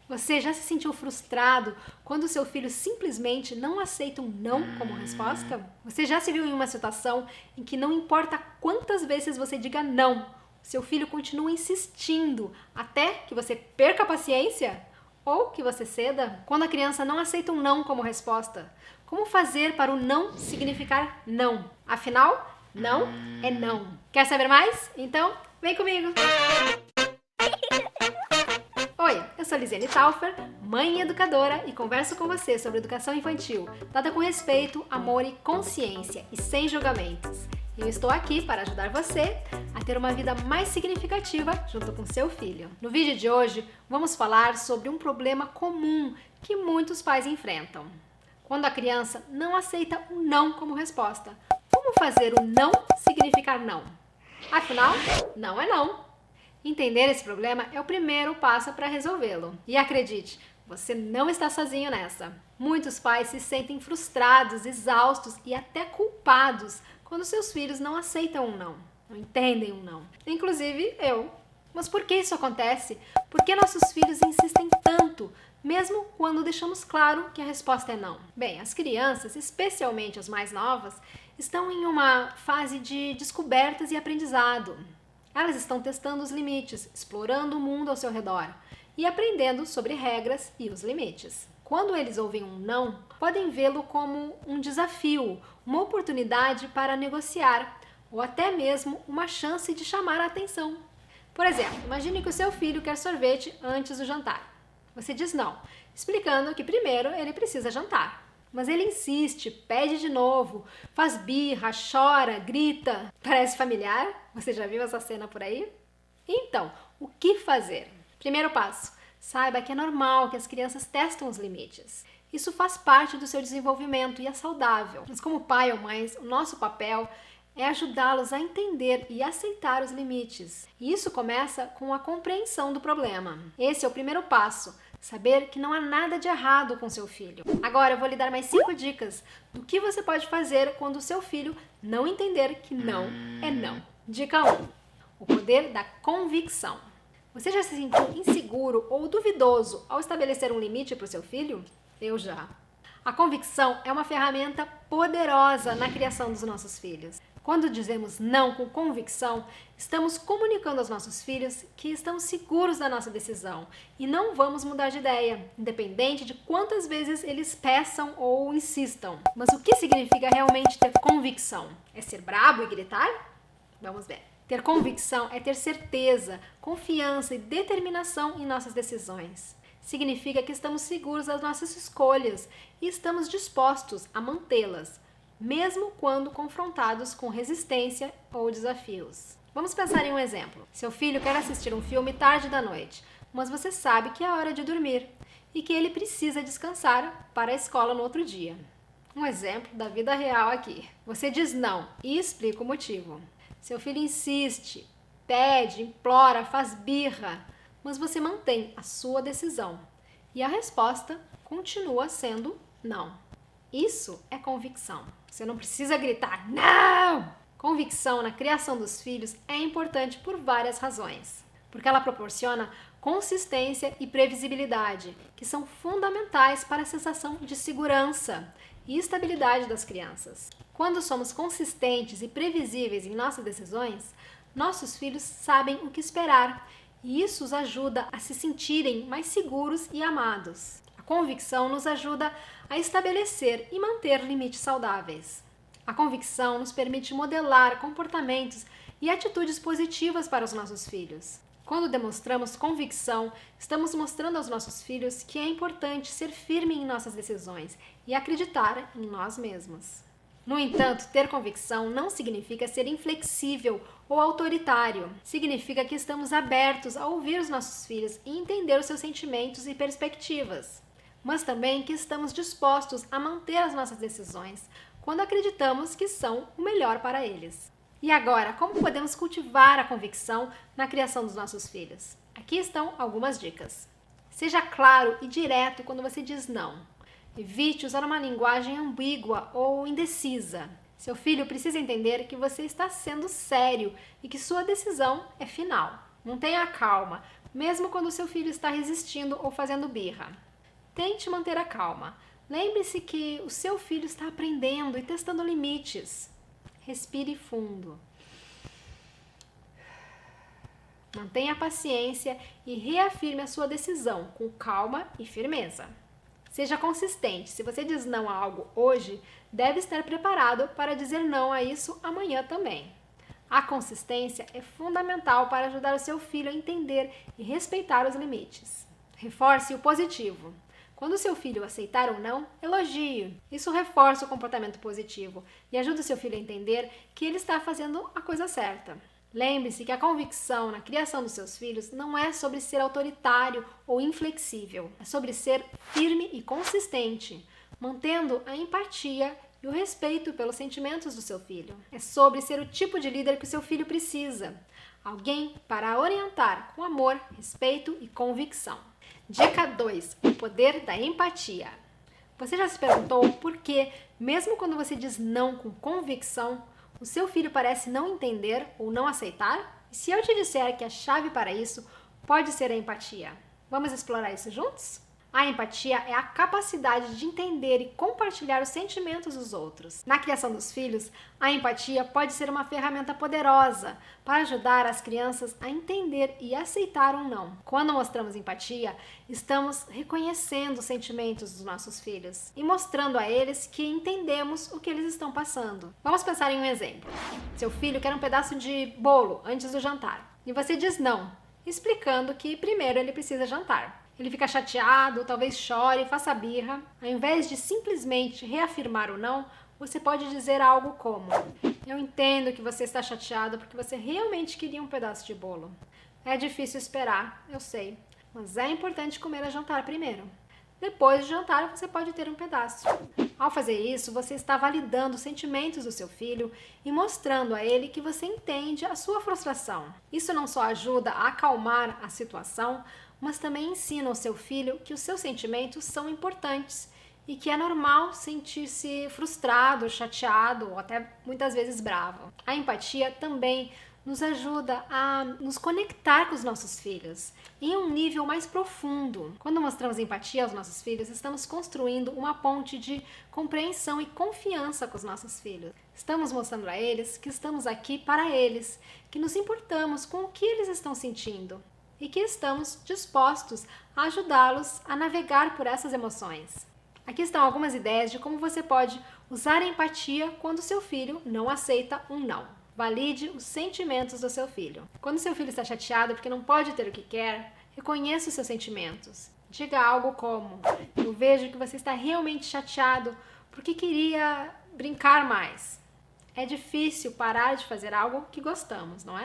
Você já se sentiu frustrado quando seu filho simplesmente não aceita um não como resposta? Você já se viu em uma situação em que não importa quantas vezes você diga não, seu filho continua insistindo até que você perca a paciência? Ou que você ceda? Quando a criança não aceita um não como resposta, como fazer para o não significar não? Afinal, não é não. Quer saber mais? Então, vem comigo! Oi, eu sou Lisiane Taufer, mãe e educadora, e converso com você sobre educação infantil, dada com respeito, amor e consciência, e sem julgamentos. Eu estou aqui para ajudar você a ter uma vida mais significativa junto com seu filho. No vídeo de hoje, vamos falar sobre um problema comum que muitos pais enfrentam. Quando a criança não aceita um não como resposta, como fazer o não significar não? Afinal, não é não. Entender esse problema é o primeiro passo para resolvê-lo. E acredite, você não está sozinho nessa. Muitos pais se sentem frustrados, exaustos e até culpados quando seus filhos não aceitam um não entendem um não. Inclusive eu. Mas por que isso acontece? Por que nossos filhos insistem tanto, mesmo quando deixamos claro que a resposta é não? Bem, as crianças, especialmente as mais novas, estão em uma fase de descobertas e aprendizado. Elas estão testando os limites, explorando o mundo ao seu redor e aprendendo sobre regras e os limites. Quando eles ouvem um não, podem vê-lo como um desafio, uma oportunidade para negociar ou até mesmo uma chance de chamar a atenção. Por exemplo, imagine que o seu filho quer sorvete antes do jantar. Você diz não, explicando que primeiro ele precisa jantar. Mas ele insiste, pede de novo, faz birra, chora, grita. Parece familiar? Você já viu essa cena por aí? Então, o que fazer? Primeiro passo, saiba que é normal que as crianças testam os limites. Isso faz parte do seu desenvolvimento e é saudável. Mas como pai ou mãe, o nosso papel é ajudá-los a entender e aceitar os limites. E isso começa com a compreensão do problema. Esse é o primeiro passo. Saber que não há nada de errado com seu filho. Agora eu vou lhe dar mais 5 dicas do que você pode fazer quando o seu filho não entender que não é não. Dica 1. O poder da convicção. Você já se sentiu inseguro ou duvidoso ao estabelecer um limite para o seu filho? Eu já. A convicção é uma ferramenta poderosa na criação dos nossos filhos. Quando dizemos não com convicção, estamos comunicando aos nossos filhos que estamos seguros da nossa decisão e não vamos mudar de ideia, independente de quantas vezes eles peçam ou insistam. Mas o que significa realmente ter convicção? É ser brabo e gritar? Vamos ver. Ter convicção é ter certeza, confiança e determinação em nossas decisões. Significa que estamos seguros das nossas escolhas e estamos dispostos a mantê-las, mesmo quando confrontados com resistência ou desafios. Vamos pensar em um exemplo. Seu filho quer assistir um filme tarde da noite, mas você sabe que é hora de dormir e que ele precisa descansar para a escola no outro dia. Um exemplo da vida real aqui. Você diz não e explica o motivo. Seu filho insiste, pede, implora, faz birra, mas você mantém a sua decisão e a resposta continua sendo não. Isso é convicção. Você não precisa gritar não! Convicção na criação dos filhos é importante por várias razões. Porque ela proporciona consistência e previsibilidade, que são fundamentais para a sensação de segurança e estabilidade das crianças. Quando somos consistentes e previsíveis em nossas decisões, nossos filhos sabem o que esperar e isso os ajuda a se sentirem mais seguros e amados. A convicção nos ajuda a estabelecer e manter limites saudáveis. A convicção nos permite modelar comportamentos e atitudes positivas para os nossos filhos. Quando demonstramos convicção, estamos mostrando aos nossos filhos que é importante ser firme em nossas decisões e acreditar em nós mesmos. No entanto, ter convicção não significa ser inflexível ou autoritário. Significa que estamos abertos a ouvir os nossos filhos e entender os seus sentimentos e perspectivas. Mas também que estamos dispostos a manter as nossas decisões quando acreditamos que são o melhor para eles. E agora, como podemos cultivar a convicção na criação dos nossos filhos? Aqui estão algumas dicas. Seja claro e direto quando você diz não. Evite usar uma linguagem ambígua ou indecisa. Seu filho precisa entender que você está sendo sério e que sua decisão é final. Mantenha a calma, mesmo quando o seu filho está resistindo ou fazendo birra. Tente manter a calma. Lembre-se que o seu filho está aprendendo e testando limites. Respire fundo. Mantenha a paciência e reafirme a sua decisão com calma e firmeza. Seja consistente. Se você diz não a algo hoje, deve estar preparado para dizer não a isso amanhã também. A consistência é fundamental para ajudar o seu filho a entender e respeitar os limites. Reforce o positivo. Quando o seu filho aceitar ou não, elogie. Isso reforça o comportamento positivo e ajuda o seu filho a entender que ele está fazendo a coisa certa. Lembre-se que a convicção na criação dos seus filhos não é sobre ser autoritário ou inflexível, é sobre ser firme e consistente, mantendo a empatia e o respeito pelos sentimentos do seu filho. É sobre ser o tipo de líder que o seu filho precisa, alguém para orientar com amor, respeito e convicção. Dica 2. O poder da empatia. Você já se perguntou por que, mesmo quando você diz não com convicção, o seu filho parece não entender ou não aceitar? E se eu te disser que a chave para isso pode ser a empatia? Vamos explorar isso juntos? A empatia é a capacidade de entender e compartilhar os sentimentos dos outros. Na criação dos filhos, a empatia pode ser uma ferramenta poderosa para ajudar as crianças a entender e aceitar um não. Quando mostramos empatia, estamos reconhecendo os sentimentos dos nossos filhos e mostrando a eles que entendemos o que eles estão passando. Vamos pensar em um exemplo. Seu filho quer um pedaço de bolo antes do jantar e você diz não, explicando que primeiro ele precisa jantar. Ele fica chateado, talvez chore, faça birra. Ao invés de simplesmente reafirmar o não, você pode dizer algo como: eu entendo que você está chateado porque você realmente queria um pedaço de bolo. É difícil esperar, eu sei, mas é importante comer a jantar primeiro. Depois de jantar, você pode ter um pedaço. Ao fazer isso, você está validando os sentimentos do seu filho e mostrando a ele que você entende a sua frustração. Isso não só ajuda a acalmar a situação, mas também ensina ao seu filho que os seus sentimentos são importantes e que é normal sentir-se frustrado, chateado ou até muitas vezes bravo. A empatia também nos ajuda a nos conectar com os nossos filhos em um nível mais profundo. Quando mostramos empatia aos nossos filhos, estamos construindo uma ponte de compreensão e confiança com os nossos filhos. Estamos mostrando a eles que estamos aqui para eles, que nos importamos com o que eles estão sentindo e que estamos dispostos a ajudá-los a navegar por essas emoções. Aqui estão algumas ideias de como você pode usar a empatia quando seu filho não aceita um não. Valide os sentimentos do seu filho. Quando seu filho está chateado porque não pode ter o que quer, reconheça os seus sentimentos. Diga algo como: eu vejo que você está realmente chateado porque queria brincar mais. É difícil parar de fazer algo que gostamos, não é?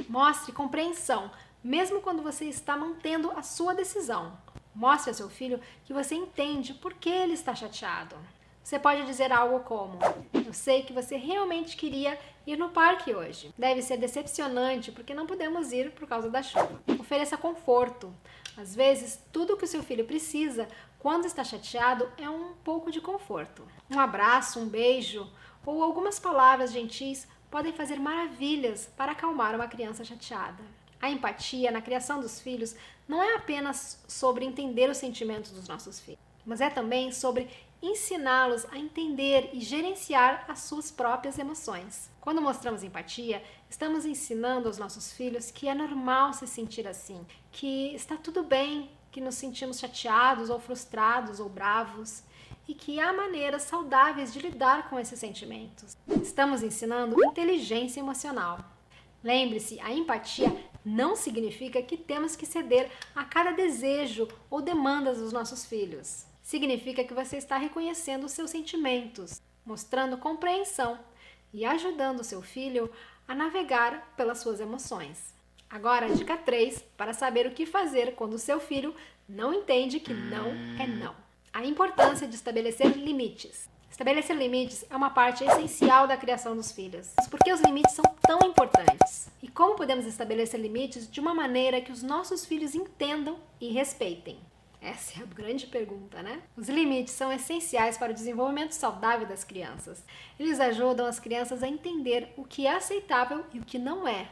Mostre compreensão, mesmo quando você está mantendo a sua decisão. Mostre ao seu filho que você entende por que ele está chateado. Você pode dizer algo como: eu sei que você realmente queria ir no parque hoje. Deve ser decepcionante porque não podemos ir por causa da chuva. Ofereça conforto. Às vezes, tudo o que o seu filho precisa quando está chateado é um pouco de conforto. Um abraço, um beijo ou algumas palavras gentis podem fazer maravilhas para acalmar uma criança chateada. A empatia na criação dos filhos não é apenas sobre entender os sentimentos dos nossos filhos, mas é também sobre ensiná-los a entender e gerenciar as suas próprias emoções. Quando mostramos empatia, estamos ensinando aos nossos filhos que é normal se sentir assim, que está tudo bem, que nos sentimos chateados ou frustrados ou bravos e que há maneiras saudáveis de lidar com esses sentimentos. Estamos ensinando inteligência emocional. Lembre-se, a empatia não significa que temos que ceder a cada desejo ou demandas dos nossos filhos. Significa que você está reconhecendo os seus sentimentos, mostrando compreensão e ajudando o seu filho a navegar pelas suas emoções. Agora, dica 3, para saber o que fazer quando o seu filho não entende que não é não. A importância de estabelecer limites. Estabelecer limites é uma parte essencial da criação dos filhos. Mas por que os limites são tão importantes? E como podemos estabelecer limites de uma maneira que os nossos filhos entendam e respeitem? Essa é a grande pergunta, né? Os limites são essenciais para o desenvolvimento saudável das crianças. Eles ajudam as crianças a entender o que é aceitável e o que não é.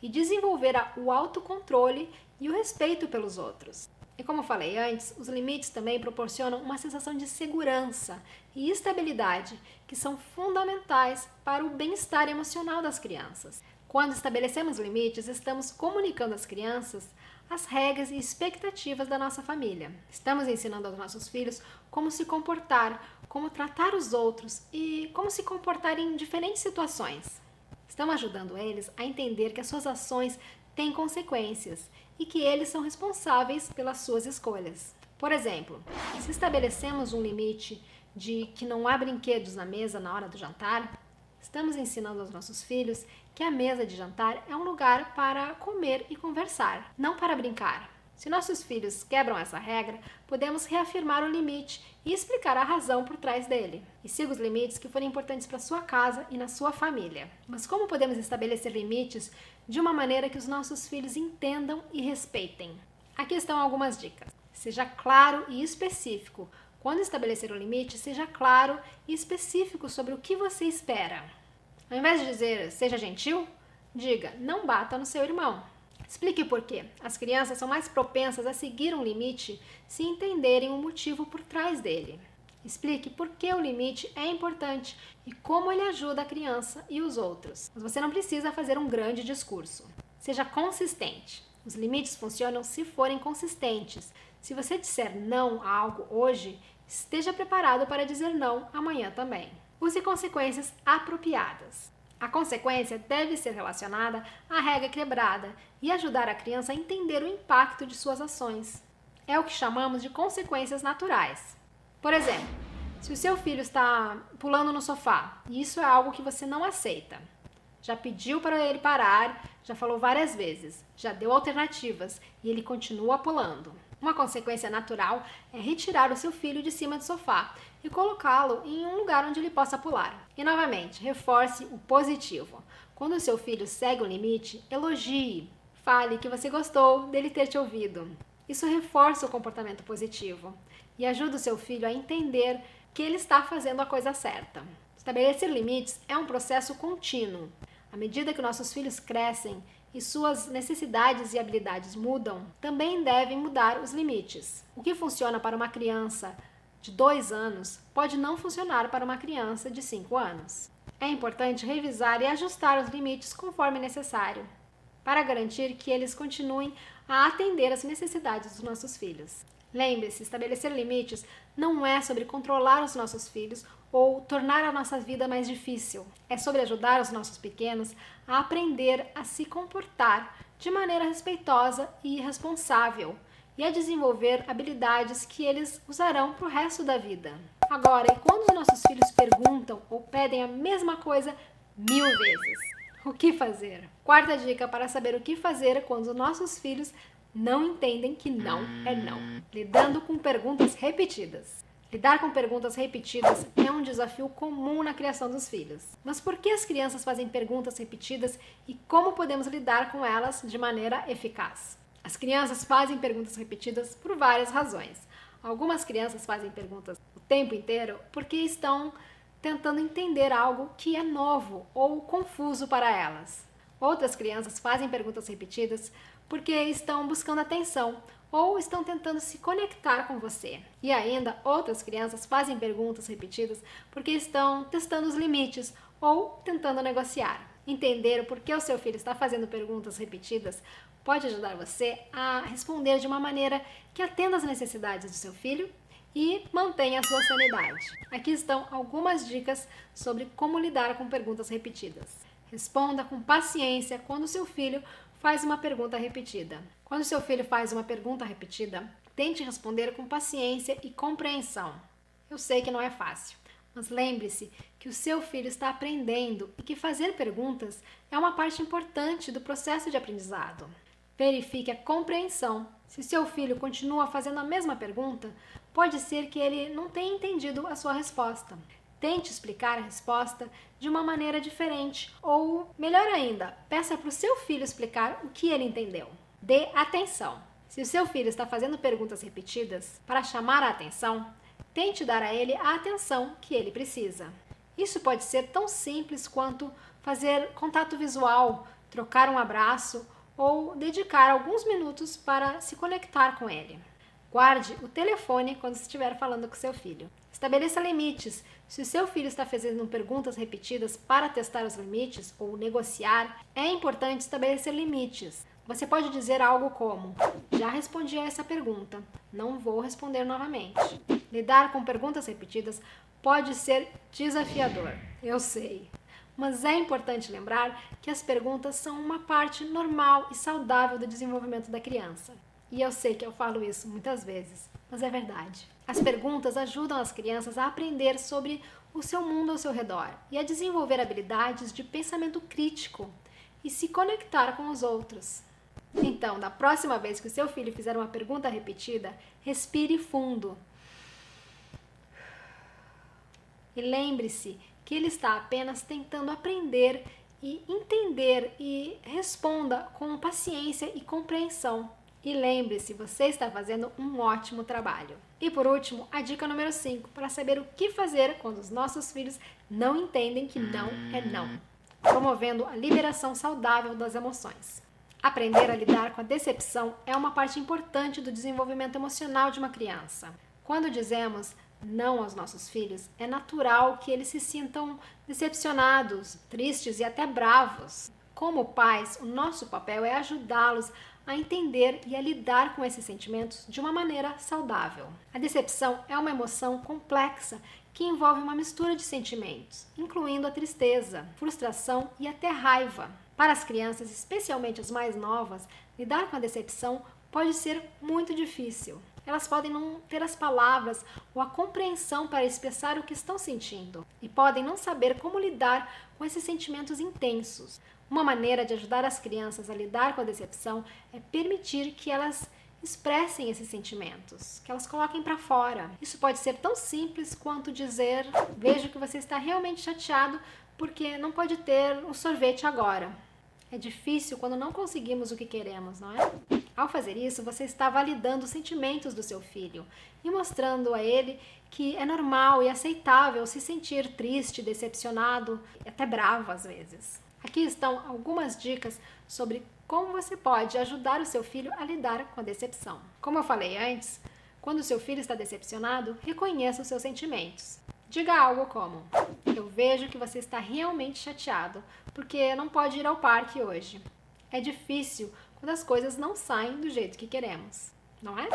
e desenvolver o autocontrole e o respeito pelos outros. E como eu falei antes, os limites também proporcionam uma sensação de segurança e estabilidade que são fundamentais para o bem-estar emocional das crianças. Quando estabelecemos limites, estamos comunicando às crianças as regras e expectativas da nossa família. Estamos ensinando aos nossos filhos como se comportar, como tratar os outros e como se comportar em diferentes situações. Estamos ajudando eles a entender que as suas ações têm consequências e que eles são responsáveis pelas suas escolhas. Por exemplo, se estabelecemos um limite de que não há brinquedos na mesa na hora do jantar, estamos ensinando aos nossos filhos que a mesa de jantar é um lugar para comer e conversar, não para brincar. Se nossos filhos quebram essa regra, podemos reafirmar o limite e explicar a razão por trás dele. E siga os limites que forem importantes para sua casa e na sua família. Mas como podemos estabelecer limites de uma maneira que os nossos filhos entendam e respeitem? Aqui estão algumas dicas. Seja claro e específico. Quando estabelecer um limite, seja claro e específico sobre o que você espera. Ao invés de dizer seja gentil, diga não bata no seu irmão. Explique por quê. As crianças são mais propensas a seguir um limite se entenderem o motivo por trás dele. Explique por que o limite é importante e como ele ajuda a criança e os outros. Mas você não precisa fazer um grande discurso. Seja consistente. Os limites funcionam se forem consistentes. Se você disser não a algo hoje, esteja preparado para dizer não amanhã também. Use consequências apropriadas. A consequência deve ser relacionada à regra quebrada e ajudar a criança a entender o impacto de suas ações. É o que chamamos de consequências naturais. Por exemplo, se o seu filho está pulando no sofá e isso é algo que você não aceita, já pediu para ele parar, já falou várias vezes, já deu alternativas e ele continua pulando. Uma consequência natural é retirar o seu filho de cima do sofá e colocá-lo em um lugar onde ele possa pular. E novamente, reforce o positivo. Quando o seu filho segue um limite, elogie, fale que você gostou dele ter te ouvido. Isso reforça o comportamento positivo e ajuda o seu filho a entender que ele está fazendo a coisa certa. Estabelecer limites é um processo contínuo. À medida que nossos filhos crescem e suas necessidades e habilidades mudam, também devem mudar os limites. O que funciona para uma criança de 2 anos pode não funcionar para uma criança de 5 anos. É importante revisar e ajustar os limites conforme necessário, para garantir que eles continuem a atender às necessidades dos nossos filhos. Lembre-se, estabelecer limites não é sobre controlar os nossos filhos ou tornar a nossa vida mais difícil. É sobre ajudar os nossos pequenos a aprender a se comportar de maneira respeitosa e responsável e a desenvolver habilidades que eles usarão para o resto da vida. Agora, e quando os nossos filhos perguntam ou pedem a mesma coisa 1000 vezes? O que fazer? Quarta dica para saber o que fazer quando os nossos filhos não entendem que não é não. Lidando com perguntas repetidas. Lidar com perguntas repetidas é um desafio comum na criação dos filhos. Mas por que as crianças fazem perguntas repetidas e como podemos lidar com elas de maneira eficaz? As crianças fazem perguntas repetidas por várias razões. Algumas crianças fazem perguntas o tempo inteiro porque estão tentando entender algo que é novo ou confuso para elas. Outras crianças fazem perguntas repetidas porque estão buscando atenção ou estão tentando se conectar com você. E ainda, outras crianças fazem perguntas repetidas porque estão testando os limites ou tentando negociar. Entender por que o seu filho está fazendo perguntas repetidas pode ajudar você a responder de uma maneira que atenda às necessidades do seu filho e mantenha a sua sanidade. Aqui estão algumas dicas sobre como lidar com perguntas repetidas. Responda com paciência quando o seu filho faz uma pergunta repetida. Quando seu filho faz uma pergunta repetida, tente responder com paciência e compreensão. Eu sei que não é fácil, mas lembre-se que o seu filho está aprendendo e que fazer perguntas é uma parte importante do processo de aprendizado. Verifique a compreensão. Se seu filho continua fazendo a mesma pergunta, pode ser que ele não tenha entendido a sua resposta. Tente explicar a resposta de uma maneira diferente ou, melhor ainda, peça para o seu filho explicar o que ele entendeu. Dê atenção. Se o seu filho está fazendo perguntas repetidas para chamar a atenção, tente dar a ele a atenção que ele precisa. Isso pode ser tão simples quanto fazer contato visual trocar um abraço ou dedicar alguns minutos para se conectar com ele. Guarde o telefone quando estiver falando com seu filho. Estabeleça limites. Se o seu filho está fazendo perguntas repetidas para testar os limites ou negociar, é importante estabelecer limites. Você pode dizer algo como: já respondi a essa pergunta, não vou responder novamente. Lidar com perguntas repetidas pode ser desafiador, eu sei. Mas é importante lembrar que as perguntas são uma parte normal e saudável do desenvolvimento da criança. E eu sei que eu falo isso muitas vezes, mas é verdade. As perguntas ajudam as crianças a aprender sobre o seu mundo ao seu redor e a desenvolver habilidades de pensamento crítico e se conectar com os outros. Então, da próxima vez que o seu filho fizer uma pergunta repetida, respire fundo. E lembre-se que ele está apenas tentando aprender e entender, e responda com paciência e compreensão. E lembre-se, você está fazendo um ótimo trabalho. E por último, a dica número 5, para saber o que fazer quando os nossos filhos não entendem que não é não. Promovendo a liberação saudável das emoções. Aprender a lidar com a decepção é uma parte importante do desenvolvimento emocional de uma criança. Quando dizemos não aos nossos filhos, é natural que eles se sintam decepcionados, tristes e até bravos. Como pais, o nosso papel é ajudá-los a entender e a lidar com esses sentimentos de uma maneira saudável. A decepção é uma emoção complexa que envolve uma mistura de sentimentos, incluindo a tristeza, frustração e até raiva. Para as crianças, especialmente as mais novas, lidar com a decepção pode ser muito difícil. Elas podem não ter as palavras ou a compreensão para expressar o que estão sentindo e podem não saber como lidar com esses sentimentos intensos. Uma maneira de ajudar as crianças a lidar com a decepção é permitir que elas expressem esses sentimentos, que elas coloquem para fora. Isso pode ser tão simples quanto dizer: vejo que você está realmente chateado porque não pode ter um sorvete agora. É difícil quando não conseguimos o que queremos, não é? Ao fazer isso, você está validando os sentimentos do seu filho e mostrando a ele que é normal e aceitável se sentir triste, decepcionado e até bravo às vezes. Aqui estão algumas dicas sobre como você pode ajudar o seu filho a lidar com a decepção. Como eu falei antes, quando o seu filho está decepcionado, reconheça os seus sentimentos. Diga algo como: eu vejo que você está realmente chateado porque não pode ir ao parque hoje. É difícil quando as coisas não saem do jeito que queremos, não é?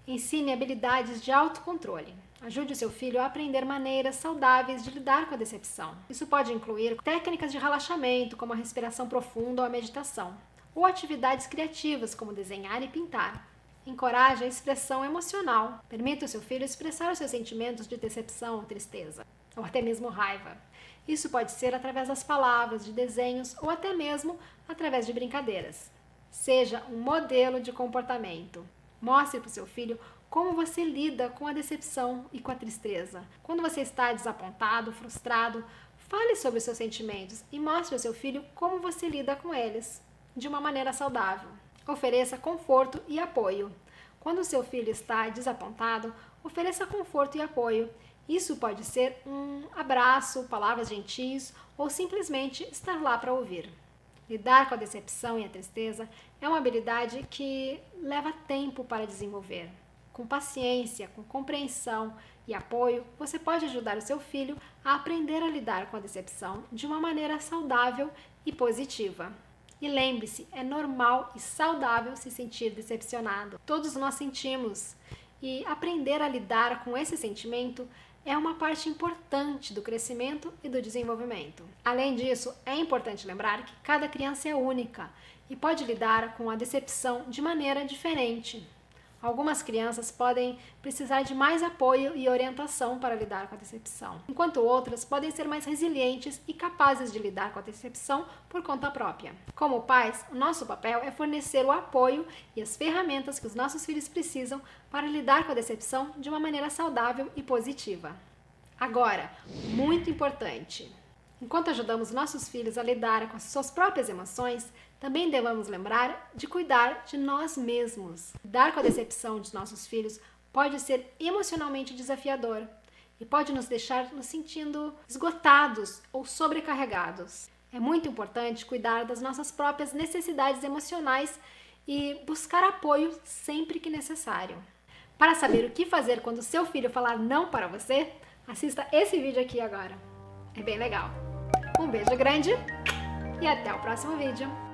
Ensine habilidades de autocontrole. Ajude o seu filho a aprender maneiras saudáveis de lidar com a decepção. Isso pode incluir técnicas de relaxamento, como a respiração profunda ou a meditação, ou atividades criativas, como desenhar e pintar. Encoraje a expressão emocional. Permita ao seu filho expressar os seus sentimentos de decepção ou tristeza, ou até mesmo raiva. Isso pode ser através das palavras, de desenhos ou até mesmo através de brincadeiras. Seja um modelo de comportamento. Mostre para o seu filho como você lida com a decepção e com a tristeza. Quando você está desapontado, frustrado, fale sobre os seus sentimentos e mostre ao seu filho como você lida com eles, de uma maneira saudável. Ofereça conforto e apoio. Quando o seu filho está desapontado, ofereça conforto e apoio. Isso pode ser um abraço, palavras gentis ou simplesmente estar lá para ouvir. Lidar com a decepção e a tristeza é uma habilidade que leva tempo para desenvolver. Com paciência, com compreensão e apoio, você pode ajudar o seu filho a aprender a lidar com a decepção de uma maneira saudável e positiva. E lembre-se, é normal e saudável se sentir decepcionado. Todos nós sentimos. E aprender a lidar com esse sentimento é uma parte importante do crescimento e do desenvolvimento. Além disso, é importante lembrar que cada criança é única e pode lidar com a decepção de maneira diferente. Algumas crianças podem precisar de mais apoio e orientação para lidar com a decepção, enquanto outras podem ser mais resilientes e capazes de lidar com a decepção por conta própria. Como pais, o nosso papel é fornecer o apoio e as ferramentas que os nossos filhos precisam para lidar com a decepção de uma maneira saudável e positiva. Agora, muito importante, enquanto ajudamos nossos filhos a lidar com as suas próprias emoções, também devemos lembrar de cuidar de nós mesmos. Lidar com a decepção dos nossos filhos pode ser emocionalmente desafiador e pode nos deixar nos sentindo esgotados ou sobrecarregados. É muito importante cuidar das nossas próprias necessidades emocionais e buscar apoio sempre que necessário. Para saber o que fazer quando seu filho falar não para você, assista esse vídeo aqui agora. É bem legal. Um beijo grande e até o próximo vídeo.